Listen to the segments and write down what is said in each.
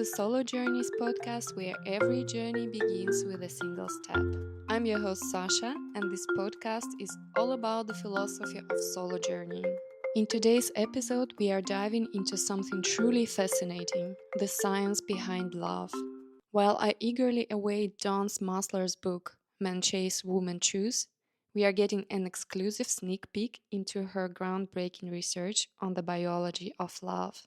Solo Journeys podcast where every journey begins with a single step. I'm your host Sasha, and this podcast is all about the philosophy of solo journeying. In today's episode, we are diving into something truly fascinating: the science behind love. While I eagerly await Dawn Maslar's book, Men Chase, Women Choose, we are getting an exclusive sneak peek into her groundbreaking research on the biology of love.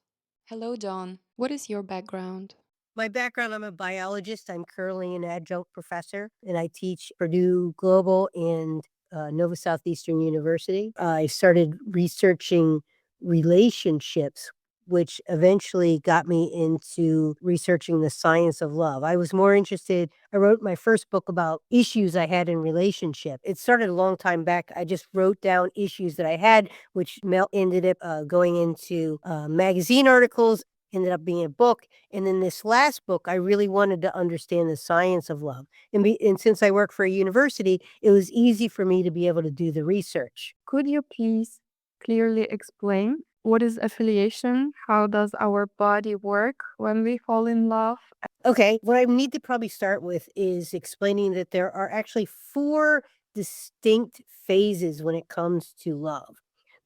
Hello, Dawn. What is your background? My background, I'm a biologist. I'm currently an adjunct professor, and I teach Purdue Global and Nova Southeastern University. I started researching relationships, which eventually got me into researching the science of love. I was more interested. I wrote my first book about issues I had in relationship. It started a long time back. I just wrote down issues that I had, which ended up going into magazine articles, ended up being a book. And in this last book, I really wanted to understand the science of love. And since I work for a university, it was easy for me to be able to do the research. Could you please clearly explain what is affiliation? How does our body work when we fall in love? Okay, what I need to probably start with is explaining that there are actually four distinct phases when it comes to love.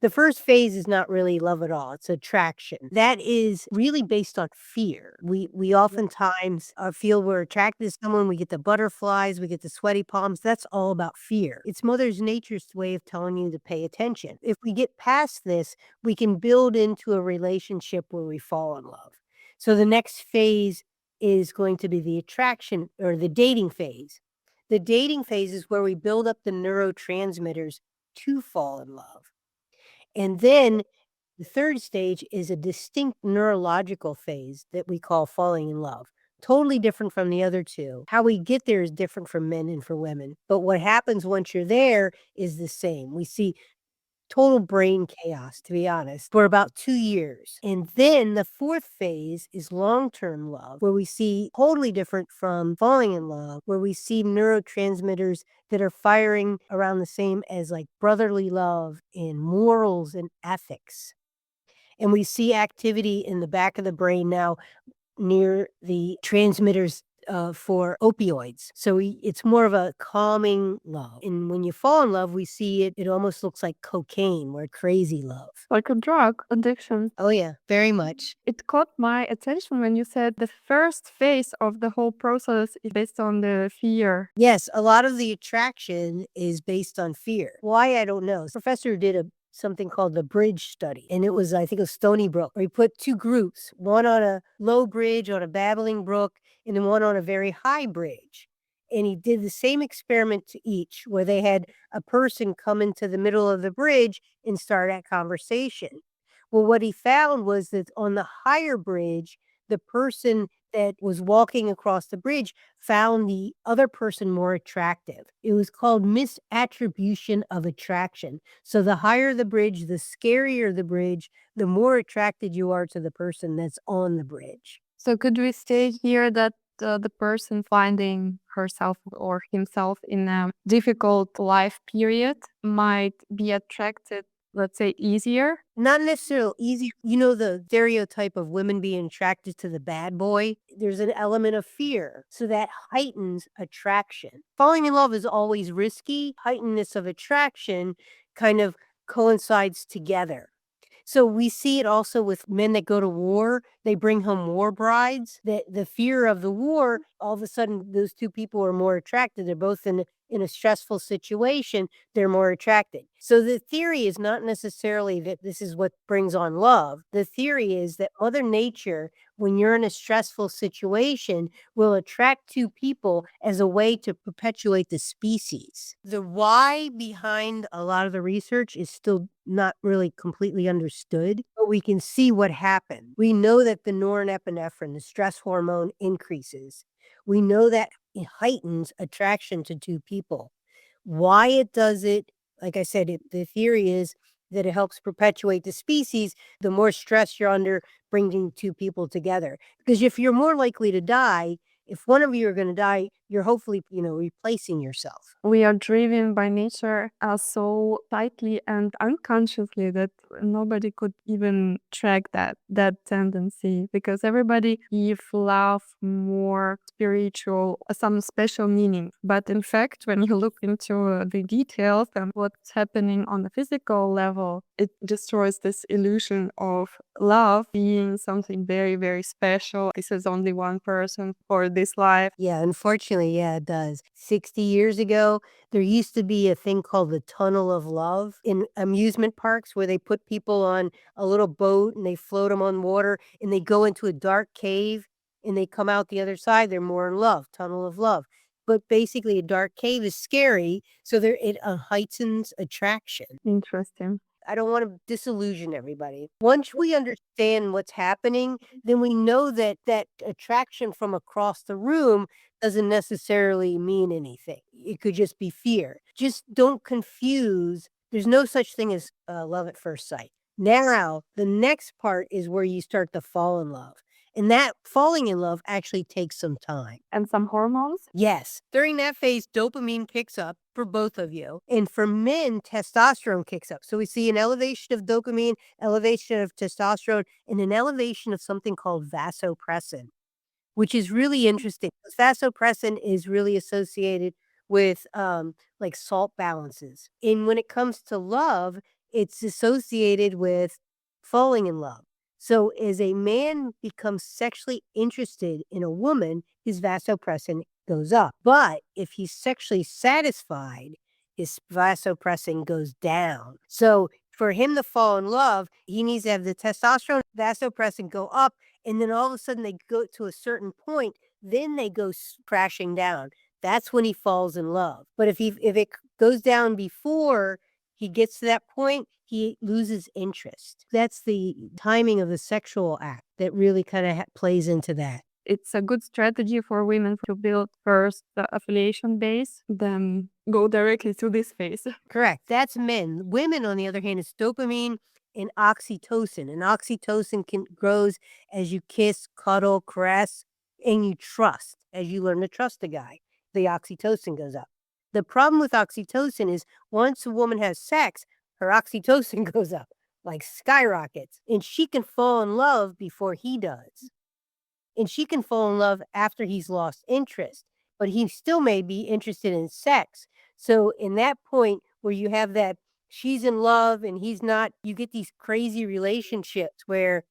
The first phase is not really love at all. It's attraction. That is really based on fear. We oftentimes feel we're attracted to someone. We get the butterflies, we get the sweaty palms. That's all about fear. It's Mother Nature's way of telling you to pay attention. If we get past this, we can build into a relationship where we fall in love. So the next phase is going to be the attraction or the dating phase. The dating phase is where we build up the neurotransmitters to fall in love. And then the third stage is a distinct neurological phase that we call falling in love. Totally different from the other two. How we get there is different for men and for women. But what happens once you're there is the same. We see total brain chaos, to be honest, for about 2 years. And then the fourth phase is long-term love, where we see totally different from falling in love, where we see neurotransmitters that are firing around the same as like brotherly love and morals and ethics. And we see activity in the back of the brain now near the transmitters for opioids. So it's more of a calming love. And when you fall in love, we see it almost looks like cocaine or crazy love. Like a drug addiction. Oh, yeah, very much. It caught my attention when you said the first phase of the whole process is based on the fear. Yes, a lot of the attraction is based on fear. Why, I don't know. Professor did something called the bridge study. And it was, I think it was Stony Brook, where he put two groups, one on a low bridge on a babbling brook, and then one on a very high bridge. And he did the same experiment to each, where they had a person come into the middle of the bridge and start that conversation. Well, what he found was that on the higher bridge, the person that was walking across the bridge found the other person more attractive. It was called misattribution of attraction. So the higher the bridge, the scarier the bridge, the more attracted you are to the person that's on the bridge. So could we state here that the person finding herself or himself in a difficult life period might be attracted, let's say, easier? Not necessarily easy. You know, the stereotype of women being attracted to the bad boy, there's an element of fear. So that heightens attraction. Falling in love is always risky. Heightenedness of attraction kind of coincides together. So we see it also with men that go to war. They bring home war brides. That the fear of the war, all of a sudden, those two people are more attracted. They're both in a stressful situation. They're more attracted. So the theory is not necessarily that this is what brings on love. The theory is that Mother Nature, when you're in a stressful situation, will attract two people as a way to perpetuate the species. The why behind a lot of the research is still not really completely understood, but we can see what happened. We know that the norepinephrine, the stress hormone, increases. We know that it heightens attraction to two people. Why it does it, like I said, the theory is that it helps perpetuate the species. The more stress you're under, bringing two people together. Because if you're more likely to die, if one of you are going to die, you're hopefully, replacing yourself. We are driven by nature so tightly and unconsciously that nobody could even track that tendency, because everybody give love more spiritual, some special meaning. But in fact, when you look into the details and what's happening on the physical level, it destroys this illusion of love being something very, very special. This is only one person for this life. Yeah, unfortunately, yeah, it does. 60 years ago, there used to be a thing called the tunnel of love in amusement parks where they put people on a little boat and they float them on water and they go into a dark cave and they come out the other side. They're more in love, tunnel of love. But basically, a dark cave is scary, so it heightens attraction. Interesting. I don't want to disillusion everybody. Once we understand what's happening, then we know that that attraction from across the room doesn't necessarily mean anything. It could just be fear. Just don't confuse. There's no such thing as love at first sight. Now, the next part is where you start to fall in love. And that falling in love actually takes some time. And some hormones? Yes. During that phase, dopamine kicks up for both of you. And for men, testosterone kicks up. So we see an elevation of dopamine, elevation of testosterone, and an elevation of something called vasopressin, which is really interesting. Vasopressin is really associated with like salt balances. And when it comes to love, it's associated with falling in love. So as a man becomes sexually interested in a woman, his vasopressin goes up. But if he's sexually satisfied, his vasopressin goes down. So for him to fall in love, he needs to have the testosterone, vasopressin go up, and then all of a sudden they go to a certain point, then they go crashing down. That's when he falls in love. But if it goes down before he gets to that point, he loses interest. That's the timing of the sexual act that really kind of plays into that. It's a good strategy for women to build first the affiliation base, then go directly to this phase. Correct. That's men. Women, on the other hand, is dopamine and oxytocin. And oxytocin grows as you kiss, cuddle, caress, and you trust. As you learn to trust a guy, the oxytocin goes up. The problem with oxytocin is once a woman has sex, her oxytocin goes up, like skyrockets. And she can fall in love before he does. And she can fall in love after he's lost interest, but he still may be interested in sex. So in that point where you have that she's in love and he's not, you get these crazy relationships where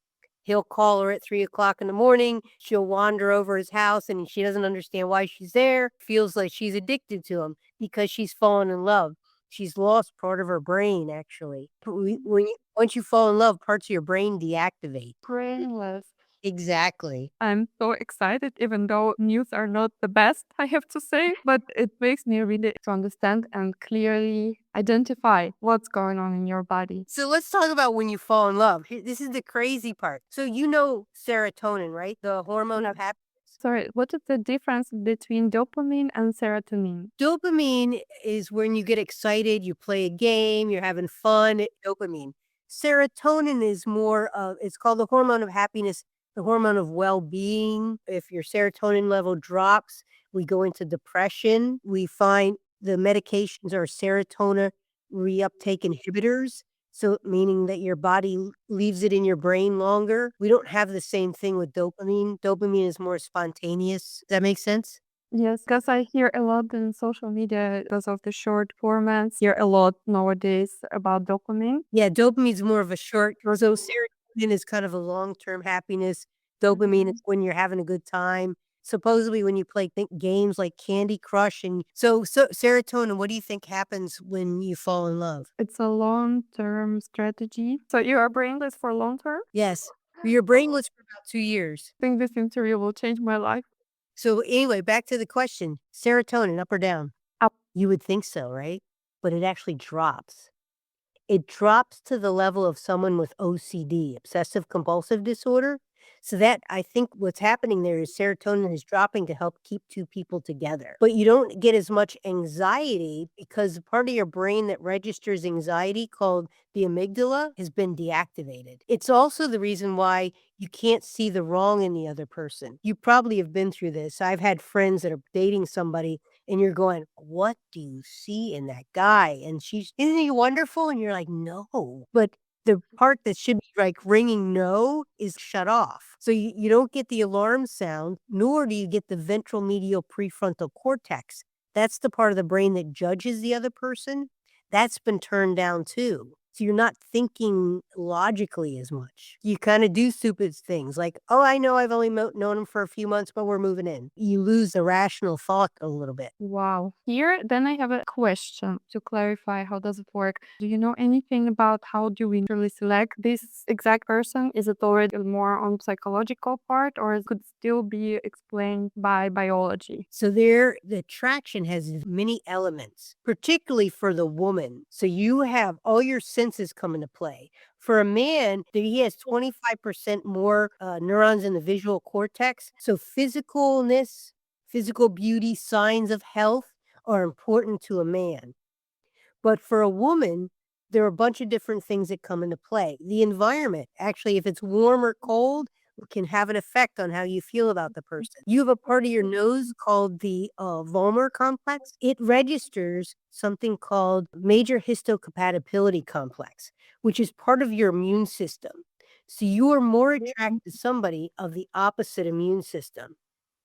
he'll call her at 3:00 in the morning. She'll wander over his house and she doesn't understand why she's there. Feels like she's addicted to him because she's fallen in love. She's lost part of her brain, actually. Once you fall in love, parts of your brain deactivate. Brainless. Exactly. I'm so excited, even though news are not the best, I have to say, but it makes me really to understand and clearly identify what's going on in your body. So let's talk about when you fall in love. This is the crazy part. So you know serotonin, right? The hormone of happiness. Sorry, what is the difference between dopamine and serotonin? Dopamine is when you get excited, you play a game, you're having fun, dopamine. Serotonin is more of, it's called the hormone of happiness, the hormone of well-being. If your serotonin level drops, we go into depression. We find the medications are serotonin reuptake inhibitors. So meaning that your body leaves it in your brain longer. We don't have the same thing with dopamine. Dopamine is more spontaneous. Does that make sense? Yes, because I hear a lot in social media because of the short formats. Hear a lot nowadays about dopamine. Yeah, dopamine is more of a short. So serotonin is kind of a long-term happiness. Dopamine is when you're having a good time. Supposedly when you play games like Candy Crush and so serotonin, what do you think happens when you fall in love? It's a long-term strategy. So you are brainless for long term? Yes. Your brain was for about 2 years. I think this interview will change my life. So anyway, back to the question. Serotonin, up or down? Up. You would think so, right? But it actually drops. It drops to the level of someone with OCD, obsessive compulsive disorder. So that I think what's happening there is serotonin is dropping to help keep two people together. But you don't get as much anxiety because the part of your brain that registers anxiety called the amygdala has been deactivated. It's also the reason why you can't see the wrong in the other person. You probably have been through this. I've had friends that are dating somebody and you're going, "What do you see in that guy?" And she's, "Isn't he wonderful?" And you're like, "No." But the part that should be like ringing no is shut off. So you don't get the alarm sound, nor do you get the ventral medial prefrontal cortex. That's the part of the brain that judges the other person. That's been turned down too. So you're not thinking logically as much. You kind of do stupid things like, "Oh, I know I've only known him for a few months, but we're moving in." You lose the rational thought a little bit. Wow. Here, then I have a question to clarify how does it work. Do you know anything about how do we really select this exact person? Is it already more on psychological part or it could still be explained by biology? So there, the attraction has many elements, particularly for the woman. So you have all your senses come into play. For a man, he has 25% more neurons in the visual cortex. So physicalness, physical beauty, signs of health are important to a man. But for a woman, there are a bunch of different things that come into play. The environment, actually, if it's warm or cold, can have an effect on how you feel about the person. You have a part of your nose called the vomer complex. It registers something called major histocompatibility complex, which is part of your immune system. So you are more attracted to somebody of the opposite immune system.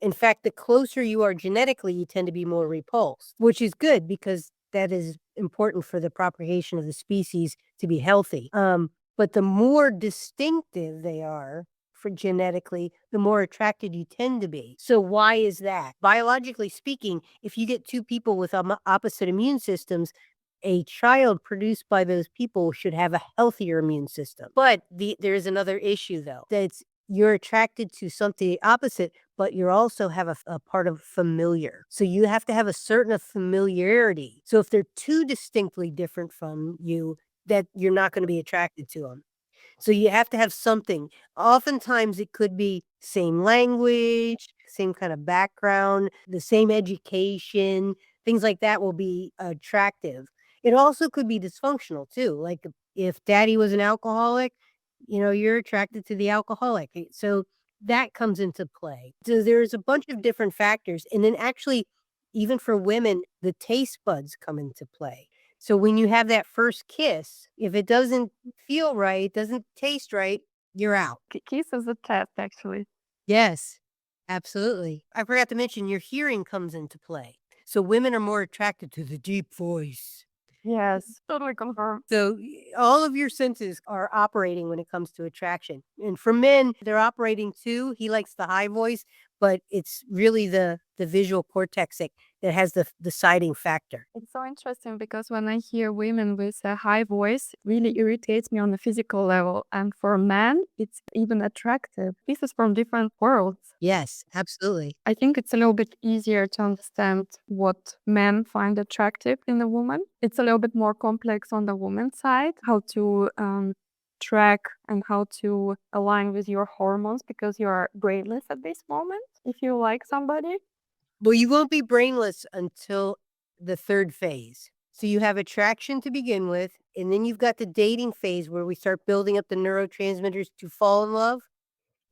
In fact, the closer you are genetically, you tend to be more repulsed, which is good because that is important for the propagation of the species to be healthy. But the more distinctive they are for genetically, the more attracted you tend to be. So why is that? Biologically speaking, if you get two people with opposite immune systems, a child produced by those people should have a healthier immune system. But there's another issue though, that's you're attracted to something opposite, but you also have a part of familiar. So you have to have a certain familiarity. So if they're too distinctly different from you, that you're not going to be attracted to them. So you have to have something. Oftentimes it could be same language, same kind of background, the same education, things like that will be attractive. It also could be dysfunctional too. Like if daddy was an alcoholic, you're attracted to the alcoholic. So that comes into play. So there's a bunch of different factors. And then actually, even for women, the taste buds come into play. So when you have that first kiss, if it doesn't feel right, doesn't taste right, you're out. Kiss is a test, actually. Yes, absolutely. I forgot to mention your hearing comes into play. So women are more attracted to the deep voice. Yes, totally confirm. So all of your senses are operating when it comes to attraction. And for men, they're operating too. He likes the high voice, but it's really the visual cortex that has the deciding factor. It's so interesting because when I hear women with a high voice, it really irritates me on the physical level. And for a man, it's even attractive. This is from different worlds. Yes, absolutely. I think it's a little bit easier to understand what men find attractive in a woman. It's a little bit more complex on the woman's side, how to track and how to align with your hormones because you are brainless at this moment if you like somebody. Well, you won't be brainless until the third phase. So you have attraction to begin with, and then you've got the dating phase where we start building up the neurotransmitters to fall in love.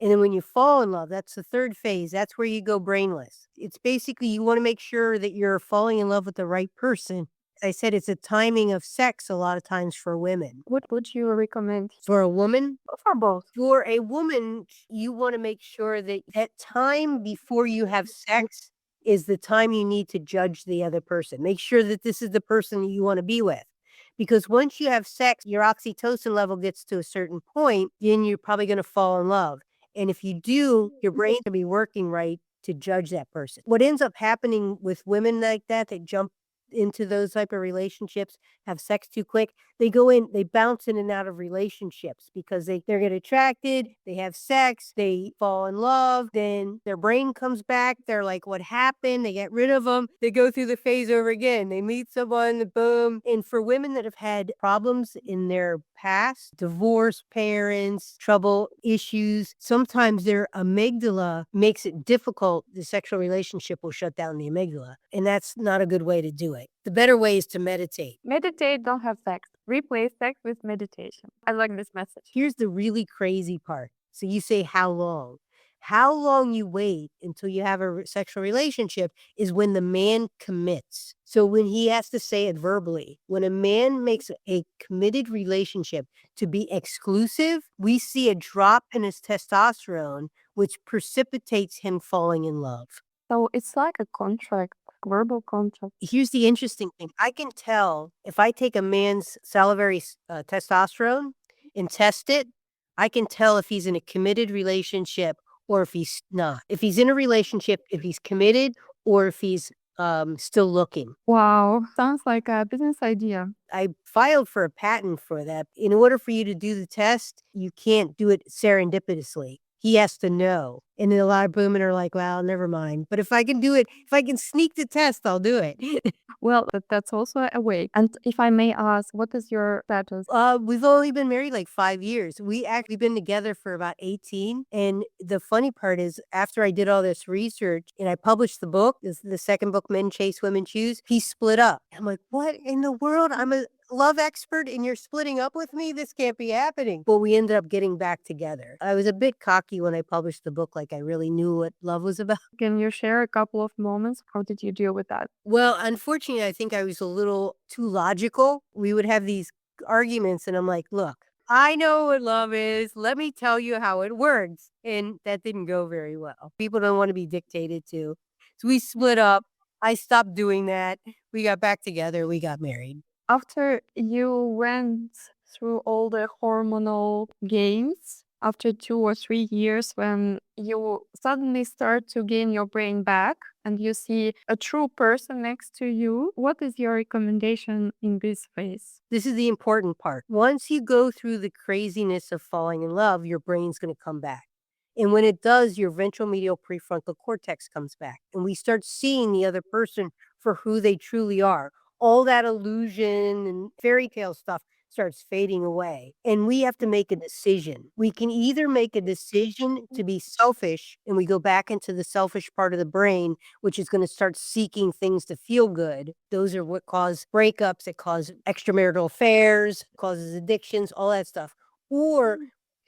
And then when you fall in love, that's the third phase. That's where you go brainless. It's basically you want to make sure that you're falling in love with the right person. As I said, it's a timing of sex a lot of times for women. What would you recommend? For a woman, For both. for a woman, you want to make sure that that time before you have sex is the time you need to judge the other person. Make sure that this is the person that you want to be with. Because once you have sex, your oxytocin level gets to a certain point, then you're probably going to fall in love. And if you do, your brain can be working right to judge that person. What ends up happening with women like that, they jump into those type of relationships, have sex too quick, they bounce in and out of relationships because they're get attracted, they have sex, they fall in love, then their brain comes back, they're like, what happened? They get rid of them, they go through the phase over again. They meet someone, boom. And for women that have had problems in their past, divorce, parents, trouble, issues, sometimes their amygdala makes it difficult. The sexual relationship will shut down the amygdala, and that's not a good way to do it. The better way is to meditate. Meditate, don't have sex. Replace sex with meditation. I like this message. Here's the really crazy part. So you say how long? How long you wait until you have a sexual relationship is when the man commits. So when he has to say it verbally, when a man makes a committed relationship to be exclusive, we see a drop in his testosterone, which precipitates him falling in love. So it's like a contract, verbal contract. Here's the interesting thing. I can tell if I take a man's salivary testosterone and test it, I can tell if he's in a committed relationship or if he's not. If he's in a relationship, if he's committed or if he's still looking. Wow, sounds like a business idea. I filed for a patent for that. In order for you to do the test, you can't do it serendipitously. He has to know. And then a lot of women are like, well, never mind. But if I can do it, if I can sneak the test, I'll do it. Well, that's also a way. And if I may ask, what is your status? We've only been married like 5 years. We actually been together for about 18. And the funny part is after I did all this research and I published the book, the second book, Men Chase, Women Choose, he split up. I'm like, what in the world? I'm a love expert and you're splitting up with me? This can't be happening. But we ended up getting back together. I was a bit cocky when I published the book, like I really knew what love was about. Can you share a couple of moments? How did you deal with that? Well, unfortunately, I think I was a little too logical. We would have these arguments, and I'm like, look, I know what love is. Let me tell you how it works. And that didn't go very well. People don't want to be dictated to. So we split up. I stopped doing that. We got back together. We got married. After you went through all the hormonal gains, after 2 or 3 years, when you suddenly start to gain your brain back and you see a true person next to you, what is your recommendation in this phase? This is the important part. Once you go through the craziness of falling in love, your brain's going to come back. And when it does, your ventral medial prefrontal cortex comes back. And we start seeing the other person for who they truly are. All that illusion and fairy tale stuff starts fading away. And we have to make a decision. We can either make a decision to be selfish and we go back into the selfish part of the brain, which is going to start seeking things to feel good. Those are what cause breakups, it causes extramarital affairs, causes addictions, all that stuff. Or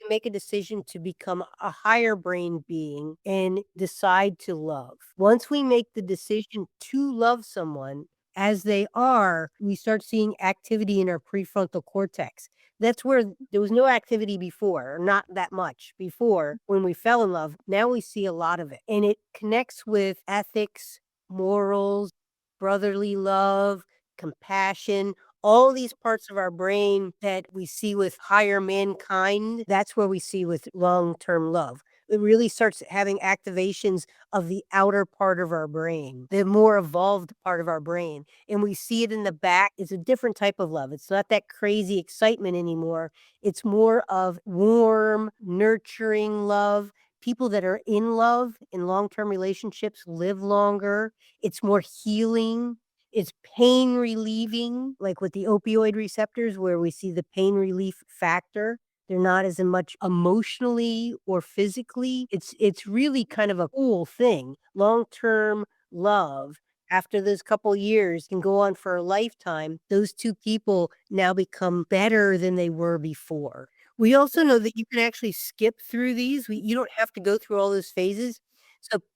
make a decision to become a higher brain being and decide to love. Once we make the decision to love someone as they are, we start seeing activity in our prefrontal cortex. That's where there was no activity before, or not that much before when we fell in love. Now we see a lot of it. And it connects with ethics, morals, brotherly love, compassion, all these parts of our brain that we see with higher mankind. That's where we see with long-term love. It really starts having activations of the outer part of our brain, the more evolved part of our brain. And we see it in the back. It's a different type of love. It's not that crazy excitement anymore. It's more of warm, nurturing love. People that are in love in long-term relationships live longer. It's more healing. It's pain relieving, like with the opioid receptors, where we see the pain relief factor. They're not as much emotionally or physically. It's really kind of a cool thing. Long-term love, after those couple years, can go on for a lifetime. Those two people now become better than they were before. We also know that you can actually skip through these. You don't have to go through all those phases.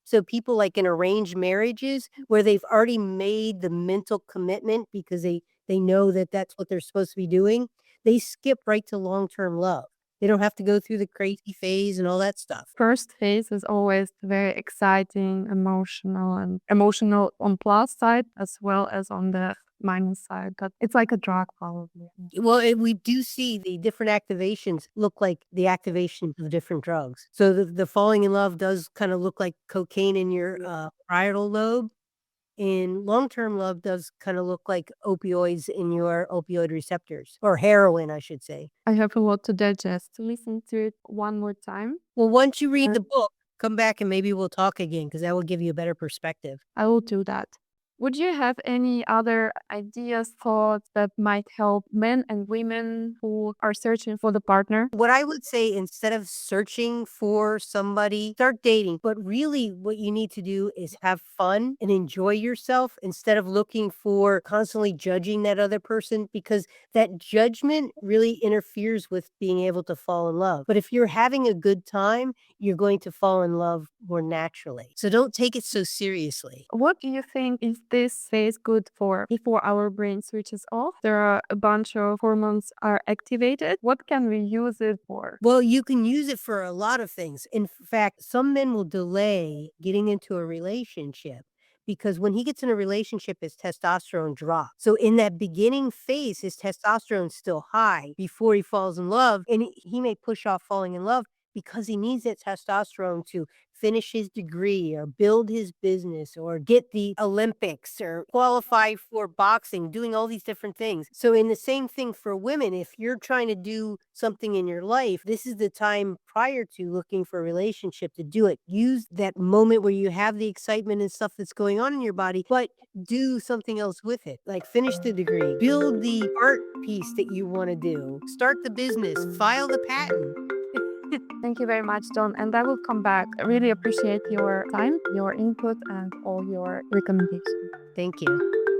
So people like in arranged marriages where they've already made the mental commitment because they know that that's what they're supposed to be doing, they skip right to long-term love. They don't have to go through the crazy phase and all that stuff. First phase is always very exciting, emotional, and emotional on plus side as well as on the minus side. But it's like a drug, probably. Well, we do see the different activations look like the activations of different drugs. So the falling in love does kind of look like cocaine in your parietal lobe. in long-term love does kind of look like opioids in your opioid receptors, or heroin, I should say. I have a lot to digest. Listen to it one more time. Well, once you read the book, come back and maybe we'll talk again because that will give you a better perspective. I will do that. Would you have any other ideas, thoughts that might help men and women who are searching for the partner? What I would say, instead of searching for somebody, start dating. But really, what you need to do is have fun and enjoy yourself instead of looking for constantly judging that other person, because that judgment really interferes with being able to fall in love. But if you're having a good time, you're going to fall in love more naturally. So don't take it so seriously. What do you think is this phase good for before our brain switches off? There are a bunch of hormones are activated. What can we use it for? Well, you can use it for a lot of things. In fact, some men will delay getting into a relationship because when he gets in a relationship, his testosterone drops. So in that beginning phase, his testosterone's still high before he falls in love. And he may push off falling in love because he needs that testosterone to finish his degree or build his business or get the Olympics or qualify for boxing, doing all these different things. So in the same thing for women, if you're trying to do something in your life, this is the time prior to looking for a relationship to do it. Use that moment where you have the excitement and stuff that's going on in your body, but do something else with it. Like finish the degree, build the art piece that you want to do, start the business, file the patent. Thank you very much, Dawn. And I will come back. I really appreciate your time, your input, and all your recommendations. Thank you.